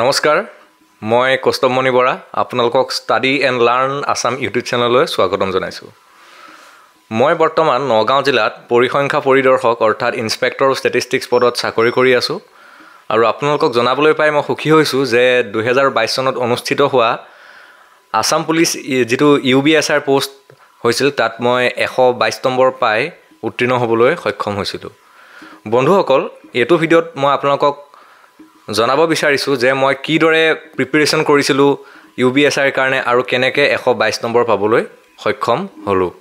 নমস্কাৰ মই কৌস্তমণি বৰা আপোনালোকক study and learn Assam YouTube চেনেললৈ স্বাগতম জনাইছোঁ। মই বৰ্তমান নগাঁও জিলাত পৰিসংখ্যা পৰিদৰ্শক অৰ্থাৎ ইনস্পেক্টৰ অফ ষ্টেটিষ্টিক্স পদত চাকৰি কৰি আছোঁ আৰু আপোনালোকক জনাবলৈ পাই মই সুখী হৈছোঁ যে 2022 চনত অনুষ্ঠিত হোৱা আসাম পুলিচ যিটো UBSR পোষ্ট হৈছিল তাত মই 122 নম্বৰ পাই উত্তীৰ্ণ হ'বলৈ সক্ষম হৈছিলোঁ। বন্ধুসকল এইটো ভিডিঅ'ত মই আপোনালোকক জনাব বিচাৰিছোঁ যে মই কিদৰে প্ৰিপাৰেশ্যন কৰিছিলোঁ UBSR কাৰণে আৰু কেনেকৈ 122 নম্বৰ পাবলৈ সক্ষম হ'লোঁ।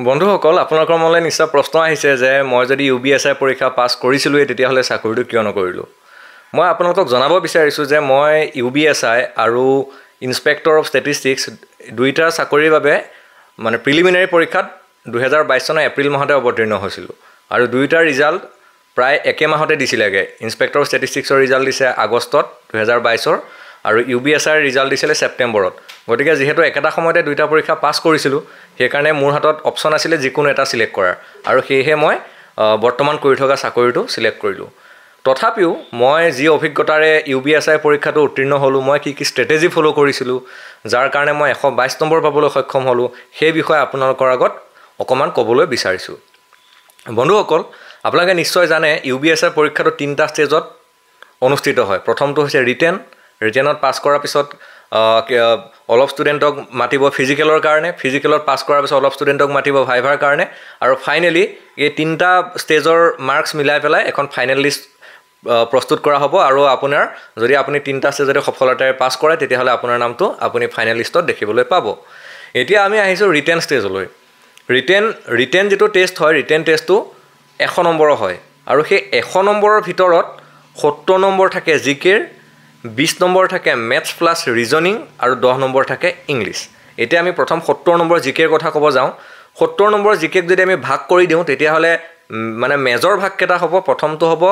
বন্ধুসকল আপোনালোকৰ মনলৈ নিশ্চয় প্ৰশ্ন আহিছে যে মই যদি UBSR পৰীক্ষা পাছ কৰিছিলোঁৱেই তেতিয়াহ'লে চাকৰিটো কিয় নকৰিলোঁ। মই আপোনালোকক জনাব বিচাৰিছোঁ যে মই UBSR আৰু ইনস্পেক্টৰ অফ ষ্টেটিষ্টিক্স দুইটা চাকৰিৰ বাবে মানে প্ৰিলিমিনাৰী পৰীক্ষাত 2022 চনৰ এপ্ৰিল মাহতে অৱতীৰ্ণ হৈছিলোঁ আৰু দুইটাৰ ৰিজাল্ট প্ৰায় একে মাহতে দিছিলেগৈ। ইনস্পেক্টৰ অফ ষ্টেটিষ্টিক্সৰ ৰিজাল্ট দিছে আগষ্টত 2022 আৰু UBSR ৰিজাল্ট দিছিলে ছেপ্টেম্বৰত। গতিকে যিহেতু একেটা সময়তে দুইটা পৰীক্ষা পাছ কৰিছিলোঁ সেইকাৰণে মোৰ হাতত অপশ্যন আছিলে যিকোনো এটা চিলেক্ট কৰাৰ আৰু সেয়েহে মই বৰ্তমান কৰি থকা চাকৰিটো চিলেক্ট কৰিলোঁ। তথাপিও মই যি অভিজ্ঞতাৰে UBSR পৰীক্ষাটো উত্তীৰ্ণ হ'লোঁ, মই কি ষ্ট্ৰেটেজি ফ'ল' কৰিছিলোঁ যাৰ কাৰণে মই 122 নম্বৰ পাবলৈ সক্ষম হ'লোঁ, সেই বিষয়ে আপোনালোকৰ আগত অকণমান ক'বলৈ বিচাৰিছোঁ। বন্ধুসকল আপোনালোকে নিশ্চয় জানে UBSR পৰীক্ষাটো 3টা ষ্টেজত অনুষ্ঠিত হয়। প্ৰথমটো হৈছে ৰিটেনত পাছ কৰাৰ পিছত অলপ ষ্টুডেণ্টক মাতিব ফিজিকেলৰ কাৰণে, ফিজিকেলত পাছ কৰাৰ পিছত অলপ ষ্টুডেণ্টক মাতিব ভাইভাৰ কাৰণে আৰু ফাইনেলি এই 3টা ষ্টেজৰ মাৰ্কছ মিলাই পেলাই এখন ফাইনেল লিষ্ট প্ৰস্তুত কৰা হ'ব আৰু আপোনাৰ যদি আপুনি 3টা ষ্টেজতে সফলতাৰে পাছ কৰে তেতিয়াহ'লে আপোনাৰ নামটো আপুনি ফাইনেল লিষ্টত দেখিবলৈ পাব। এতিয়া আমি আহিছোঁ ৰিটেন ষ্টেজলৈ। ৰিটেন যিটো টেষ্ট হয়, ৰিটেন টেষ্টটো 100 নম্বৰৰ হয় আৰু সেই 100 নম্বৰৰ ভিতৰত 70 নম্বৰ থাকে জিকেৰ, 20 নম্বৰ থাকে মেথছ প্লাছ ৰিজনিং আৰু 10 নম্বৰ থাকে ইংলিছ। এতিয়া আমি প্ৰথম 70 নম্বৰ জিকেৰ কথা ক'ব যাওঁ। 70 নম্বৰ জিকেক যদি আমি ভাগ কৰি দিওঁ তেতিয়াহ'লে মানে মেজৰ ভাগকেইটা হ'ব। প্ৰথমটো হ'ব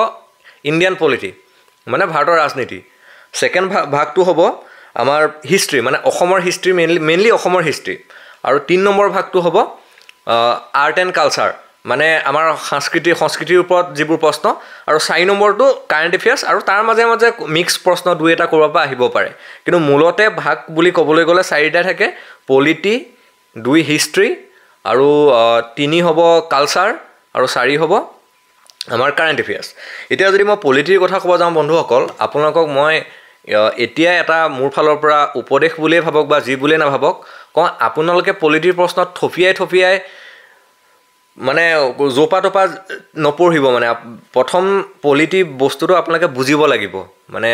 ইণ্ডিয়ান পলিটি মানে ভাৰতৰ ৰাজনীতি, ছেকেণ্ড ভাগটো হ'ব আমাৰ হিষ্ট্ৰী মানে অসমৰ হিষ্ট্ৰী, মেইনলি অসমৰ হিষ্ট্ৰী আৰু 3 নম্বৰ ভাগটো হ'ব আৰ্ট এণ্ড কালচাৰ মানে আমাৰ সংস্কৃতিৰ ওপৰত যিবোৰ প্ৰশ্ন আৰু 4 নম্বৰটো কাৰেণ্ট এফেয়াৰ্ছ আৰু তাৰ মাজে মাজে মিক্স প্ৰশ্ন 2-এটা ক'ৰবাৰ পৰা আহিব পাৰে। কিন্তু মূলতে ভাগ বুলি ক'বলৈ গ'লে 4টা থাকে, পলিটি, 2 হিষ্ট্ৰী আৰু 3 হ'ব কালচাৰ আৰু 4 হ'ব আমাৰ কাৰেণ্ট এফেয়াৰ্ছ। এতিয়া যদি মই পলিটিৰ কথা ক'ব যাওঁ বন্ধুসকল, আপোনালোকক মই এতিয়া এটা মোৰ ফালৰ পৰা উপদেশ বুলিয়ে ভাবক বা যি বুলিয়ে নাভাবক কওঁ, আপোনালোকে পলিটিৰ প্ৰশ্নত থপিয়াই মানে জোপা টপা নপঢ়িব। মানে প্ৰথম পলিটি বস্তুটো আপোনালোকে বুজিব লাগিব। মানে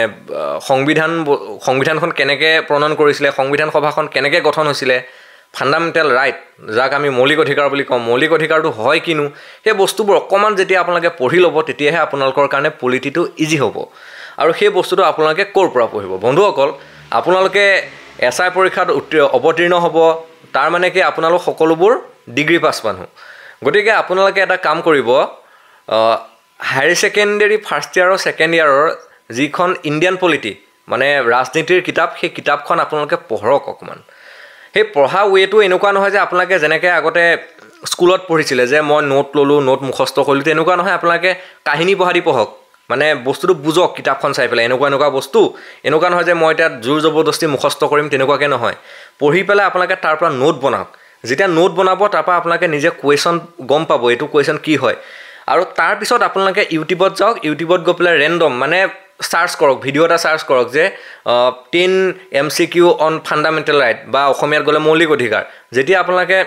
সংবিধানখন কেনেকৈ প্ৰণয়ন কৰিছিলে, সংবিধান সভাখন কেনেকৈ গঠন হৈছিলে, ফাণ্ডামেণ্টেল ৰাইট যাক আমি মৌলিক অধিকাৰ বুলি কওঁ, মৌলিক অধিকাৰটো হয় কিনো, সেই বস্তুবোৰ অকণমান যেতিয়া আপোনালোকে পঢ়ি ল'ব তেতিয়াহে আপোনালোকৰ কাৰণে পলিটিটো ইজি হ'ব। আৰু সেই বস্তুটো আপোনালোকে ক'ৰ পৰা পঢ়িব বন্ধুসকল, আপোনালোকে SI পৰীক্ষাত অৱতীৰ্ণ হ'ব, তাৰ মানে কি আপোনালোক সকলোবোৰ ডিগ্ৰী পাছ মানুহ। গতিকে আপোনালোকে এটা কাম কৰিব, হায়াৰ ছেকেণ্ডেৰী ফাৰ্ষ্ট ইয়াৰ আৰু ছেকেণ্ড ইয়াৰৰ যিখন ইণ্ডিয়ান পলিটি মানে ৰাজনীতিৰ কিতাপ, সেই কিতাপখন আপোনালোকে পঢ়ক অকণমান। সেই পঢ়া ৱেটো এনেকুৱা নহয় যে আপোনালোকে যেনেকৈ আগতে স্কুলত পঢ়িছিলে যে মই নোট ল'লোঁ, নোট মুখস্থ কৰিলোঁ, তেনেকুৱা নহয়। আপোনালোকে কাহিনী পঢ়া দি পঢ়ক, মানে বস্তুটো বুজক কিতাপখন চাই পেলাই। এনেকুৱা বস্তু এনেকুৱা নহয় যে মই এতিয়া জোৰ জবৰদস্তি মুখস্থ কৰিম, তেনেকুৱাকৈ নহয়। পঢ়ি পেলাই আপোনালোকে তাৰ পৰা নোট বনাওক। যেতিয়া নোট বনাব তাৰপৰা আপোনালোকে নিজে কুৱেশ্যন গম পাব এইটো কুৱেশ্যন কি হয়। আৰু তাৰপিছত আপোনালোকে ইউটিউবত যাওক, ইউটিউবত গৈ পেলাই ৰেণ্ডম মানে চাৰ্চ কৰক, ভিডিঅ' এটা চাৰ্চ কৰক যে 10 MCQ অন ফাণ্ডামেণ্টেল ৰাইট বা অসমীয়াত গ'লে মৌলিক অধিকাৰ। যেতিয়া আপোনালোকে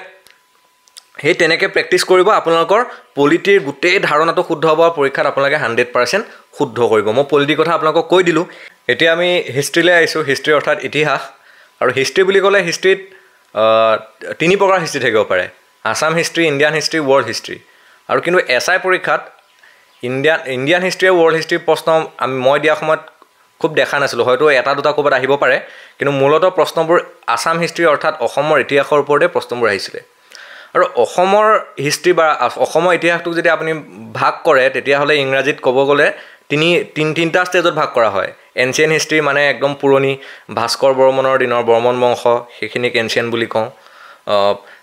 সেই তেনেকৈ প্ৰেক্টিছ কৰিব আপোনালোকৰ পলিটিৰ গোটেই ধাৰণাটো শুদ্ধ হ'ব আৰু পৰীক্ষাত আপোনালোকে 100% শুদ্ধ কৰিব। মই পলিটিৰ কথা আপোনালোকক কৈ দিলোঁ। এতিয়া আমি হিষ্ট্ৰীলৈ আহিছোঁ। হিষ্ট্ৰী অৰ্থাৎ ইতিহাস। আৰু হিষ্ট্ৰী বুলি ক'লে হিষ্ট্ৰীত 3 প্ৰকাৰ হিষ্ট্ৰী থাকিব পাৰে, Assam history, Indian history, world history. আৰু কিন্তু SI পৰীক্ষাত ইণ্ডিয়ান হিষ্ট্ৰী আৰু ৱৰ্ল্ড হিষ্ট্ৰীৰ প্ৰশ্ন মই দিয়া সময়ত খুব দেখা নাছিলোঁ, হয়তো 1-2টা ক'ৰবাত আহিব পাৰে, কিন্তু মূলতঃ প্ৰশ্নবোৰ আছাম হিষ্ট্ৰী অৰ্থাৎ অসমৰ ইতিহাসৰ ওপৰতে প্ৰশ্নবোৰ আহিছিলে। আৰু অসমৰ হিষ্ট্ৰী বা অসমৰ ইতিহাসটোক যদি আপুনি ভাগ কৰে তেতিয়াহ'লে ইংৰাজীত ক'ব গ'লে 3টা ষ্টেজত ভাগ কৰা হয়। এনচিয়েণ্ট হিষ্ট্ৰী মানে একদম পুৰণি ভাস্কৰ বৰ্মনৰ দিনৰ বৰ্মন বংশ, সেইখিনিক এনচিয়েণ্ট বুলি কওঁ।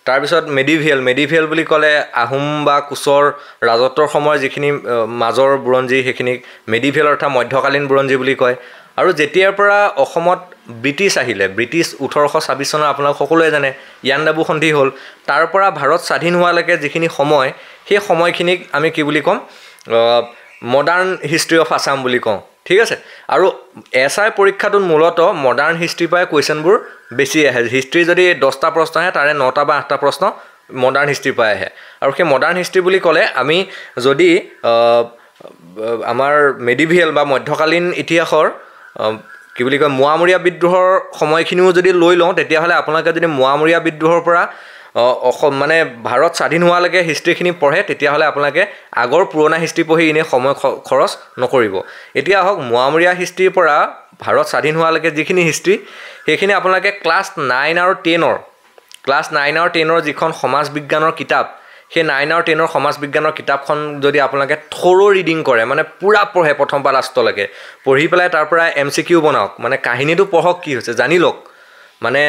তাৰপিছত মেডিভিয়েল বুলি ক'লে আহোম বা কোচৰ ৰাজত্বৰ সময়ৰ যিখিনি মাজৰ বুৰঞ্জী সেইখিনিক মেডিভিয়েল অৰ্থাৎ মধ্যকালীন বুৰঞ্জী বুলি কয়। আৰু যেতিয়াৰ পৰা অসমত ব্ৰিটিছ আহিলে, ব্ৰিটিছ 1826 চনৰ আপোনালোক সকলোৱে জানে ইয়াণ্ডাবু সন্ধি হ'ল, তাৰ পৰা ভাৰত স্বাধীন হোৱালৈকে যিখিনি সময়, সেই সময়খিনিক আমি কি বুলি ক'ম, মডাৰ্ণ হিষ্ট্ৰী অফ আছাম বুলি কওঁ, ঠিক আছে। আৰু SI পৰীক্ষাটোত মূলতঃ মডাৰ্ণ হিষ্ট্ৰীৰ পৰাই কুৱেশ্যনবোৰ বেছি আহে। হিষ্ট্ৰী যদি 10টা প্ৰশ্ন আহে তাৰে 9টা বা 8টা প্ৰশ্ন মডাৰ্ণ হিষ্ট্ৰীৰ পৰাই আহে। আৰু সেই মডাৰ্ণ হিষ্ট্ৰী বুলি ক'লে আমি যদি আমাৰ মেডিভিয়েল বা মধ্যকালীন ইতিহাসৰ কি বুলি কয় মোৱামৰীয়া বিদ্ৰোহৰ সময়খিনিও যদি লৈ লওঁ, তেতিয়াহ'লে আপোনালোকে যদি মোৱামৰীয়া বিদ্ৰোহৰ পৰা অসম মানে ভাৰত স্বাধীন হোৱালৈকে হিষ্ট্ৰীখিনি পঢ়ে, তেতিয়াহ'লে আপোনালোকে আগৰ পুৰণা হিষ্ট্ৰী পঢ়ি এনেই সময় খৰচ নকৰিব। এতিয়া আহক মোৱামৰীয়া হিষ্ট্ৰীৰ পৰা ভাৰত স্বাধীন হোৱালৈকে যিখিনি হিষ্ট্ৰী, সেইখিনি আপোনালোকে ক্লাছ 9 আৰু 10ৰ যিখন সমাজ বিজ্ঞানৰ কিতাপ, সেই 9 আৰু 10ৰ সমাজ বিজ্ঞানৰ কিতাপখন যদি আপোনালোকে থ'ৰ' ৰিডিং কৰে, মানে পূৰা পঢ়ে প্ৰথম পৰা লাষ্টলৈকে, পঢ়ি পেলাই তাৰ পৰা MCQ বনাওক, মানে কাহিনীটো পঢ়ক কি হৈছে জানি লওক, মানে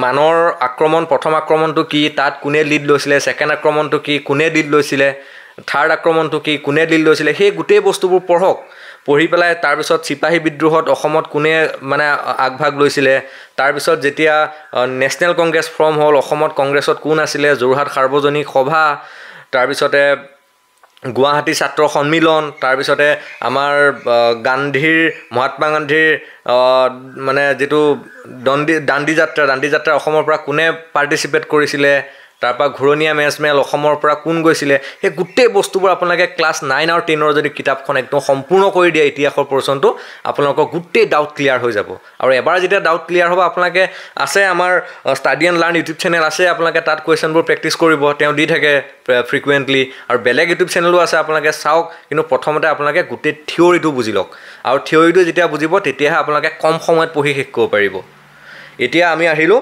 মানৰ আক্ৰমণ, প্ৰথম আক্ৰমণটো কি, তাত কোনে লিড লৈছিলে, ছেকেণ্ড আক্ৰমণটো কি, কোনে লিড লৈছিলে, থাৰ্ড আক্ৰমণটো কি, কোনে লিড লৈছিলে, সেই গোটেই বস্তুবোৰ পঢ়ক। পঢ়ি পেলাই তাৰপিছত চিপাহী বিদ্ৰোহত অসমত কোনে মানে আগভাগ লৈছিলে, তাৰপিছত যেতিয়া নেশ্যনেল কংগ্ৰেছ ফৰ্ম হ'ল, অসমত কংগ্ৰেছত কোন আছিলে, যোৰহাট সাৰ্বজনীন সভা, তাৰপিছতে গুৱাহাটী ছাত্ৰ সন্মিলন, তাৰপিছতে আমাৰ মহাত্মা গান্ধীৰ মানে যিটো দাণ্ডী যাত্ৰা অসমৰ পৰা কোনে পাৰ্টিচিপেট কৰিছিলে, তাৰপৰা ঘূৰণীয়া মেজমেল অসমৰ পৰা কোন গৈছিলে, সেই গোটেই বস্তুবোৰ আপোনালোকে ক্লাছ 9 আৰু 10ৰ যদি কিতাপখন একদম সম্পূৰ্ণ কৰি দিয়ে ইতিহাসৰ পৰ্চনটো, আপোনালোকৰ গোটেই ডাউট ক্লিয়াৰ হৈ যাব। আৰু এবাৰ যেতিয়া ডাউট ক্লিয়াৰ হ'ব, আপোনালোকে আছে আমাৰ study and learn YouTube channel আছে, আপোনালোকে তাত কুৱেশ্যনবোৰ প্ৰেক্টিছ কৰিব, তেওঁ দি থাকে ফ্ৰিকুৱেণ্টলি। আৰু বেলেগ ইউটিউব চেনেলো আছে, আপোনালোকে চাওক, কিন্তু প্ৰথমতে আপোনালোকে গোটেই থিয়ৰিটো বুজি লওক। আৰু থিয়ৰিটো যেতিয়া বুজিব, তেতিয়াহে আপোনালোকে কম সময়ত পঢ়ি শেষ কৰিব পাৰিব। এতিয়া আমি আহিলোঁ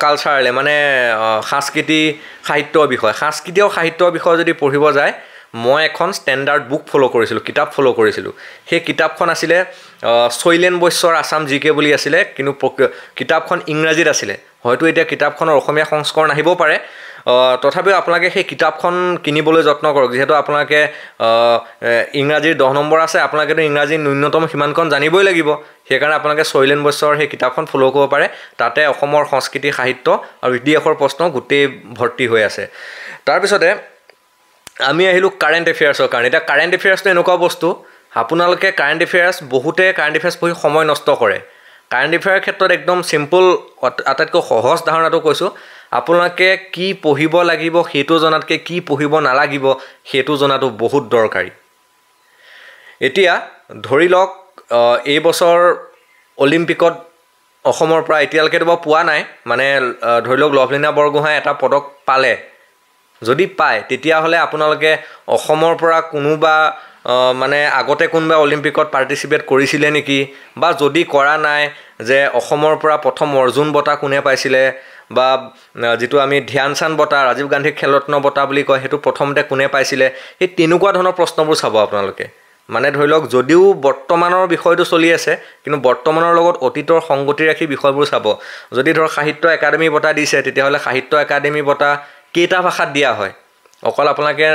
কালচাৰেলে, মানে সাংস্কৃতিক সাহিত্যৰ বিষয়। সাংস্কৃতিক আৰু সাহিত্যৰ বিষয়ে যদি পঢ়িব যায়, মই এখন ষ্টেণ্ডাৰ্ড বুক ফ'ল' কৰিছিলোঁ, কিতাপ ফ'ল' কৰিছিলোঁ। সেই কিতাপখন আছিলে শৈলেন বৈশ্যৰ আছাম GK বুলি আছিলে, কিন্তু কিতাপখন ইংৰাজীত আছিলে। হয়তো এতিয়া কিতাপখনৰ অসমীয়া সংস্কৰণ আহিব পাৰে, তথাপিও আপোনালোকে সেই কিতাপখন কিনিবলৈ যত্ন কৰক। যিহেতু আপোনালোকে ইংৰাজীৰ 10 নম্বৰ আছে, আপোনালোকেতো ইংৰাজী ন্যূনতম সিমানকণ জানিবই লাগিব। সেইকাৰণে আপোনালোকে শৈলেন বৈশ্যৰ সেই কিতাপখন ফ'ল' কৰিব পাৰে। তাতে অসমৰ সংস্কৃতি, সাহিত্য আৰু ইতিহাসৰ প্ৰশ্ন গোটেই ভৰ্তি হৈ আছে। তাৰপিছতে আমি আহিলোঁ কাৰেণ্ট এফেয়াৰ্ছৰ কাৰণে। এতিয়া কাৰেণ্ট এফেয়াৰ্ছটো এনেকুৱা বস্তু, আপোনালোকে কাৰেণ্ট এফেয়াৰ্ছ, বহুতে কাৰেণ্ট এফেয়াৰ্ছ পঢ়ি সময় নষ্ট কৰে। কাৰেণ্ট এফেয়াৰৰ ক্ষেত্ৰত একদম চিম্পল, আটাইতকৈ সহজ ধাৰণাটো কৈছোঁ, আপোনালোকে কি পঢ়িব লাগিব সেইটো জনাতকৈ কি পঢ়িব নালাগিব সেইটো জনাটো বহুত দৰকাৰী। এতিয়া ধৰি লওক এই বছৰ অলিম্পিকত অসমৰ পৰা এতিয়ালৈকেতো বাৰু পোৱা নাই, মানে ধৰি লওক লভলীনা বৰগোহাঁই এটা পদক পালে, যদি পায় তেতিয়াহ'লে আপোনালোকে অসমৰ পৰা কোনোবা মানে আগতে কোনোবা অলিম্পিকত পাৰ্টিচিপেট কৰিছিলে নেকি, বা যদি কৰা নাই, যে অসমৰ পৰা প্ৰথম অৰ্জুন বঁটা কোনে পাইছিলে, বা যিটো আমি ধ্যান চান্দ বঁটা, ৰাজীৱ গান্ধী খেলৰত্ন বঁটা বুলি কয়, সেইটো প্ৰথমতে কোনে পাইছিলে, সেই তেনেকুৱা ধৰণৰ প্ৰশ্নবোৰ চাব আপোনালোকে। মানে ধৰি লওক যদিও বৰ্তমানৰ বিষয়টো চলি আছে, কিন্তু বৰ্তমানৰ লগত অতীতৰ সংগতি ৰাখি বিষয়বোৰ চাব। যদি ধৰক সাহিত্য একাডেমি বঁটা দিছে, তেতিয়াহ'লে সাহিত্য একাডেমি বঁটা কেইটা ভাষাত দিয়া হয়, অকল আপোনালোকে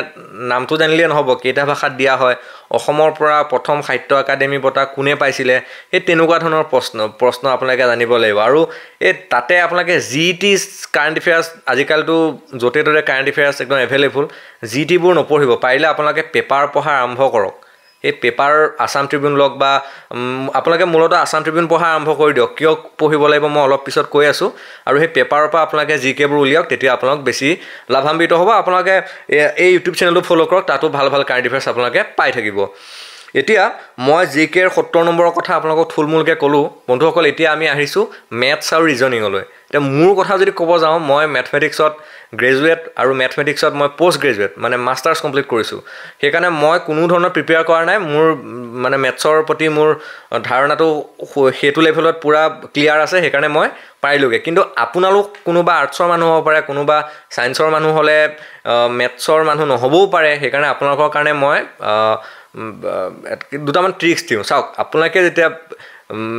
নামটো জানিলেই নহ'ব, কেইটা ভাষাত দিয়া হয়, অসমৰ পৰা প্ৰথম সাহিত্য একাডেমি বঁটা কোনে পাইছিলে, সেই তেনেকুৱা ধৰণৰ প্ৰশ্ন আপোনালোকে জানিব লাগিব। আৰু এই তাতে আপোনালোকে GT কাৰেণ্ট এফেয়াৰ্ছ, আজিকালিতো য'তে ত'তে কাৰেণ্ট এফেয়াৰ্ছ একদম এভেইলেবল, GTবোৰ নপঢ়িব, পাৰিলে আপোনালোকে পেপাৰ পঢ়া আৰম্ভ কৰক। এই পেপাৰ আছাম ট্ৰিবিউন লওক, বা আপোনালোকে মূলতঃ আছাম ট্ৰিবিউন পঢ়া আৰম্ভ কৰি দিয়ক। কিয় পঢ়িব লাগিব মই অলপ পিছত কৈ আছোঁ। আৰু সেই পেপাৰৰ পৰা আপোনালোকে GKবোৰ উলিয়াওক, তেতিয়া আপোনালোক বেছি লাভান্বিত হ'ব। আপোনালোকে এই ইউটিউব চেনেলটো ফ'ল' কৰক, তাতো ভাল ভাল কাৰেণ্ট এফেয়াৰ্ছ আপোনালোকে পাই থাকিব। এতিয়া মই GKৰ 70 নম্বৰৰ কথা আপোনালোকক থুলমূলকৈ ক'লোঁ। বন্ধুসকল, এতিয়া আমি আহিছোঁ মেথছ আৰু ৰিজনিঙলৈ। এতিয়া মোৰ কথা যদি ক'ব যাওঁ, মই মেথমেটিক্সত গ্ৰেজুৱেট, আৰু মেথমেটিক্সত মই পষ্ট গ্ৰেজুৱেট, মানে মাষ্টাৰ্ছ কমপ্লিট কৰিছোঁ। সেইকাৰণে মই কোনো ধৰণৰ প্ৰিপেয়াৰ কৰা নাই। মোৰ মানে মেথছৰ প্ৰতি মোৰ ধাৰণাটো সেইটো লেভেলত পূৰা ক্লিয়াৰ আছে, সেইকাৰণে মই পাৰিলোঁগৈ। কিন্তু আপোনালোক কোনোবা আৰ্টছৰ মানুহ হ'ব পাৰে, কোনোবা ছায়েন্সৰ মানুহ হ'লে মেথছৰ মানুহ নহ'বও পাৰে। সেইকাৰণে আপোনালোকৰ কাৰণে মই দুটামান ট্ৰিক্স দিওঁ। চাওক, আপোনালোকে যেতিয়া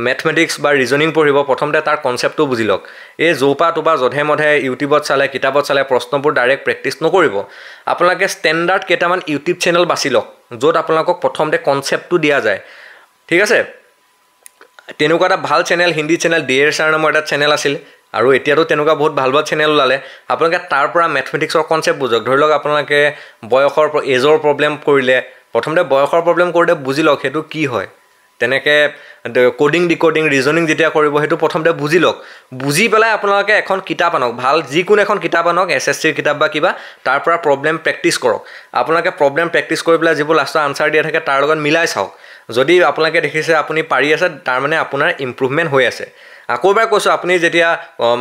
মেথমেটিক্স বা ৰিজনিং পঢ়িব, প্ৰথমতে তাৰ কনচেপ্টটো বুজি লওক। এই জৌপা তোপা জধে মধে ইউটিউবত চালে, কিতাপত চালে প্ৰশ্নবোৰ ডাইৰেক্ট প্ৰেক্টিছ নকৰিব। আপোনালোকে ষ্টেণ্ডাৰ্ড কেইটামান ইউটিউব চেনেল বাছি লওক, য'ত আপোনালোকক প্ৰথমতে কনচেপ্টটো দিয়া যায়, ঠিক আছে। তেনেকুৱা এটা ভাল channel Hindi channel dear sir নামৰ এটা চেনেল আছিল আৰু এতিয়াতো তেনেকুৱা বহুত ভাল ভাল চেনেল ওলালে আপোনালোকে তাৰ পৰা মেথমেটিক্সৰ কনচেপ্ট বুজক ধৰি লওক আপোনালোকে এজৰ প্ৰব্লেম কৰিলে প্ৰথমতে বয়সৰ প্ৰব্লেম কৰোঁতে বুজি লওক সেইটো কি হয় তেনেকৈ কোডিং ডিকোডিং ৰিজনিং যেতিয়া কৰিব সেইটো প্ৰথমতে বুজি লওক বুজি পেলাই আপোনালোকে এখন কিতাপ আনক ভাল যিকোনো এখন কিতাপ আনক SSCৰ কিতাপ বা কিবা তাৰ পৰা প্ৰব্লেম প্ৰেক্টিছ কৰক আপোনালোকে প্ৰব্লেম প্ৰেক্টিছ কৰি পেলাই যিবোৰ লাষ্টৰ আনচাৰ দিয়া থাকে তাৰ লগত মিলাই চাওক যদি আপোনালোকে দেখিছে আপুনি পাৰি আছে তাৰমানে আপোনাৰ ইম্প্ৰুভমেণ্ট হৈ আছে আকৌ এবাৰ কৈছোঁ আপুনি যেতিয়া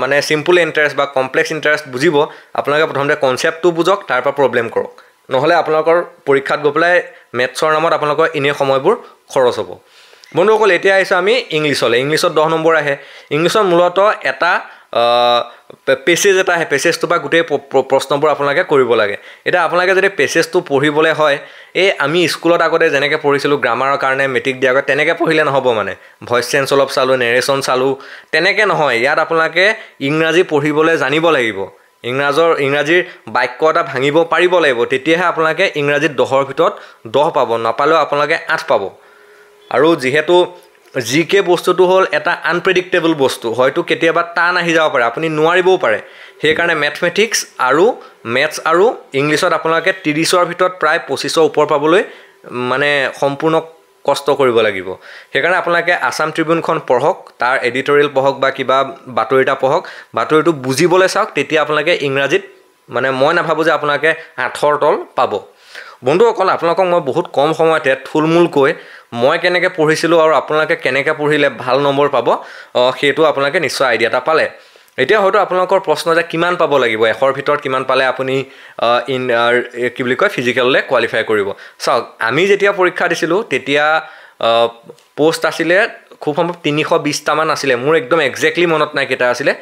মানে চিম্পল ইণ্টাৰেষ্ট বা কমপ্লেক্স ইণ্টাৰেষ্ট বুজিব আপোনালোকে প্ৰথমতে কনচেপ্টটো বুজক তাৰ পৰা প্ৰব্লেম কৰক নহ'লে আপোনালোকৰ পৰীক্ষাত গৈ পেলাই মেথছৰ নামত আপোনালোকৰ এনেই সময়বোৰ খৰচ হ'ব বন্ধুসকল এতিয়া আহিছোঁ আমি ইংলিছত 10 নম্বৰ আহে ইংলিছত মূলতঃ এটা পেছেজ এটা আহে পেছেজটোৰ পৰা গোটেই প্ৰশ্নবোৰ আপোনালোকে কৰিব লাগে এতিয়া আপোনালোকে যদি পেছেজটো পঢ়িবলৈ হয় এই আমি স্কুলত আগতে যেনেকৈ পঢ়িছিলোঁ গ্ৰামাৰৰ কাৰণে মেট্ৰিক দিয়াৰ আগত তেনেকৈ পঢ়িলে নহ'ব মানে ভইচ চেঞ্জ অলপ চালোঁ নেৰেশ্যন চালোঁ তেনেকৈ নহয় ইয়াত আপোনালোকে ইংৰাজী পঢ়িবলৈ জানিব লাগিব ইংৰাজীৰ বাক্য এটা ভাঙিব পাৰিব লাগিব তেতিয়াহে আপোনালোকে ইংৰাজীত 10ৰ ভিতৰত 10 পাব নাপালেও আপোনালোকে 8 পাব আৰু যিহেতু জিকে বস্তুটো হ'ল এটা আনপ্ৰেডিক্টেবল বস্তু হয়তো কেতিয়াবা টান আহি যাব পাৰে আপুনি নোৱাৰিবও পাৰে সেইকাৰণে মেথমেটিক্স আৰু মেথছ আৰু ইংলিছত আপোনালোকে 30ৰ ভিতৰত প্ৰায় 25ৰ ওপৰ পাবলৈ মানে সম্পূৰ্ণ কষ্ট কৰিব লাগিব সেইকাৰণে আপোনালোকে আসাম ট্ৰিবিউনখন পঢ়ক তাৰ এডিটৰিয়েল পঢ়ক বা কিবা বাতৰিটা পঢ়ক বাতৰিটো বুজিবলৈ চাওক তেতিয়া আপোনালোকে ইংৰাজীত মানে মই নাভাবোঁ যে আপোনালোকে 8ৰ তল পাব বন্ধুসকল আপোনালোকক মই বহুত কম সময়তে থুলমূলকৈ মই কেনেকৈ পঢ়িছিলোঁ আৰু আপোনালোকে কেনেকৈ পঢ়িলে ভাল নম্বৰ পাব সেইটো আপোনালোকে নিশ্চয় আইডিয়া এটা পালে এতিয়া হয়তো আপোনালোকৰ প্ৰশ্ন যে কিমান পাব লাগিব 100ৰ ভিতৰত কিমান পালে আপুনি কি বুলি কয় ফিজিকেললৈ কোৱালিফাই কৰিব চাওক আমি যেতিয়া পৰীক্ষা দিছিলোঁ তেতিয়া পোষ্ট আছিলে খুব সম্ভৱ 320টামান আছিলে মোৰ একদম একজেক্টলি মনত নাই কেইটা আছিলে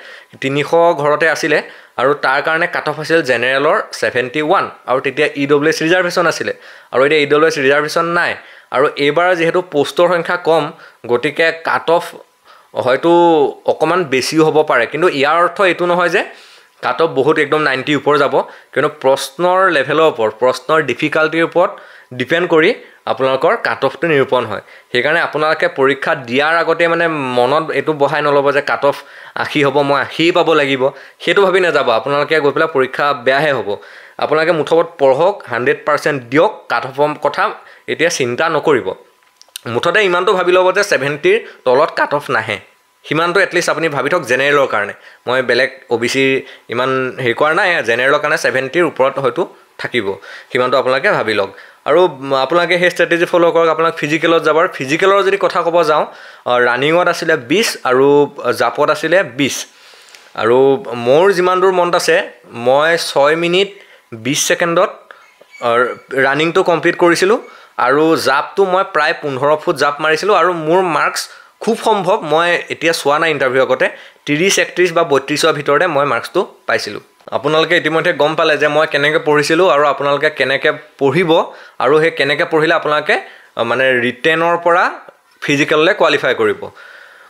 300 ঘৰতে আছিলে আৰু তাৰ কাৰণে কাট অফ আছিল জেনেৰেলৰ 71 আৰু তেতিয়া EWS ৰিজাৰ্ভেশ্যন আছিলে আৰু এতিয়া EWS ৰিজাৰ্ভেশ্যন নাই আৰু এইবাৰ যেহেতু পোষ্টৰ সংখ্যা কম গতিকে কাট অফ হয়তো অকণমান বেছিও হ'ব পাৰে কিন্তু ইয়াৰ অৰ্থ এইটো নহয় যে কাট অফ বহুত একদম 90 ওপৰ যাব কিন্তু প্ৰশ্নৰ লেভেলৰ ওপৰত প্ৰশ্নৰ ডিফিকাল্টিৰ ওপৰত ডিপেণ্ড কৰি আপোনালোকৰ কাট অফটো নিৰূপণ হয় সেইকাৰণে আপোনালোকে পৰীক্ষা দিয়াৰ আগতে মানে মনত এইটো বহাই নল'ব যে কাট অফ 80 হ'ব মই 80 পাব লাগিব সেইটো ভাবি নাযাব আপোনালোকে গৈ পেলাই পৰীক্ষা বেয়াহে হ'ব আপোনালোকে মুঠত পঢ়ক 100% দিয়ক কাট অফৰ কথা এতিয়া চিন্তা নকৰিব মুঠতে ইমানটো ভাবি ল'ব যে 70ৰ তলত কাট অফ নাহে সিমানটো এটলিষ্ট আপুনি ভাবি থওক জেনেৰেলৰ কাৰণে মই বেলেগ OBC ইমান হেৰি কৰা নাই জেনেৰেলৰ কাৰণে 70ৰ ওপৰত হয়তো থাকিব সিমানটো আপোনালোকে ভাবি লওক আৰু আপোনালোকে সেই ষ্ট্ৰেটেজি ফ'ল' কৰক আপোনাক ফিজিকেলত যাব ফিজিকেলৰ যদি কথা ক'ব যাওঁ ৰানিঙত আছিলে 20 আৰু জাপত আছিলে 20 আৰু মোৰ যিমান দূৰ মনত আছে মই 6 মিনিট 20 ছেকেণ্ডত ৰানিংটো কমপ্লিট কৰিছিলোঁ আৰু জাপটো মই প্ৰায় 15 ফুট জাপ মাৰিছিলোঁ আৰু মোৰ মাৰ্কছ খুব সম্ভৱ মই এতিয়া চোৱা নাই ইণ্টাৰভিউ আগতে 30 31 বা 32ৰ ভিতৰতে মই মাৰ্কছটো পাইছিলোঁ আপোনালোকে ইতিমধ্যে গম পালে যে মই কেনেকৈ পঢ়িছিলোঁ আৰু আপোনালোকে কেনেকৈ পঢ়িব আৰু সেই কেনেকৈ পঢ়িলে আপোনালোকে মানে ৰিটেনৰ পৰা ফিজিকেললৈ কোৱালিফাই কৰিব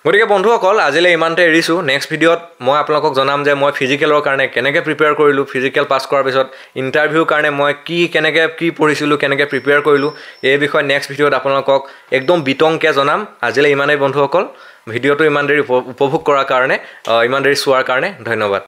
গতিকে বন্ধুসকল আজিলৈ ইমানতে এৰিছোঁ নেক্সট ভিডিঅ'ত মই আপোনালোকক জনাম যে মই ফিজিকেলৰ কাৰণে কেনেকৈ প্ৰিপেয়াৰ কৰিলোঁ ফিজিকেল পাছ কৰাৰ পিছত ইণ্টাৰভিউৰ কাৰণে মই কেনেকৈ পঢ়িছিলোঁ কেনেকৈ প্ৰিপেয়াৰ কৰিলোঁ এই বিষয়ে নেক্সট ভিডিঅ'ত আপোনালোকক একদম বিতংকৈ জনাম আজিলৈ ইমানেই বন্ধুসকল ভিডিঅ'টো ইমান দেৰি উপভোগ কৰাৰ কাৰণে ইমান দেৰি চোৱাৰ কাৰণে ধন্যবাদ